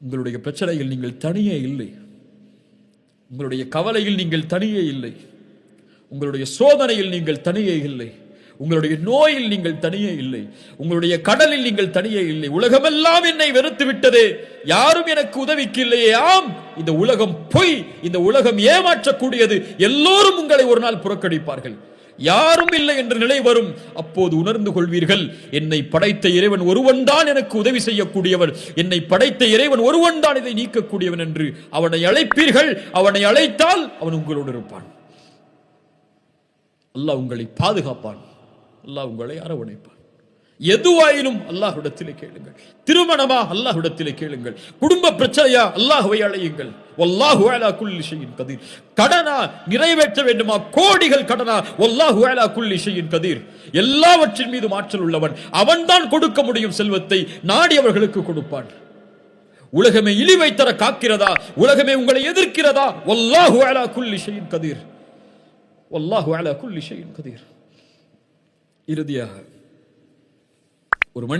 உங்களுடைய பிரச்சனையில் நீங்கள் தனியே இல்லை. உங்களுடைய கவலையில் நீங்கள் தனியே இல்லை. உங்களுடைய சோதனையில் நீங்கள் தனியே இல்லை. உங்களுடைய நோயில் நீங்கள் தனியே இல்லை. உங்களுடைய கடலில் நீங்கள் தனியே இல்லை. உலகமெல்லாம் என்னை வெறுத்து விட்டதே, யாரும் எனக்கு உதவிக்கு இல்லையே. ஆம், இந்த உலகம் பொய், இந்த உலகம் ஏமாற்றக்கூடியது. எல்லோரும் உங்களை ஒரு நாள் புறக்கணிப்பார்கள். யாரும் இல்லை என்ற நிலை வரும். அப்போது உணர்ந்து கொள்வீர்கள், என்னை படைத்த இறைவன் ஒருவன் தான் எனக்கு உதவி செய்யக்கூடியவன், என்னை படைத்த இறைவன் ஒருவன் தான் இதை நீக்கக்கூடியவன் என்று அவனை அழைப்பீர்கள். அவனை அழைத்தால் அவன் உங்களோடு இருப்பான். அல்லாஹ் உங்களை பாதுகாப்பான். அல்லாஹ் உங்களை அரவணைப்பான். எதுவாயினும் அல்லாஹ்விடத்திலே கேளுங்கள். திருமணமா அல்லாஹ்விடத்திலே கேளுங்கள். குடும்ப பிரச்சனையா அல்லாஹ்வை அழையுங்கள். வல்லாஹு அலா குல்லி ஷைஇன் கதீர். கடனா நிறைவேற்ற வேண்டுமா, கோடிகள் கடனா, வல்லாஹு அலா குல்லி ஷைஇன் கதீர். எல்லாவற்றின் மீது ஆற்றல் உள்ளவன். அவன்தான் கொடுக்க முடியும் செல்வத்தை, நாடியவர்களுக்கு கொடுப்பான். உலகமே இழிவை தர காக்கிறதா, உலகமே உங்களை எதிர்க்கிறதா, வல்லாஹு அலா குல்லி ஷைஇன் கதீர். வல்லாஹு அலா குல்லி ஷைஇன் கதீர். இறுதியாக ஒரு மனிதன்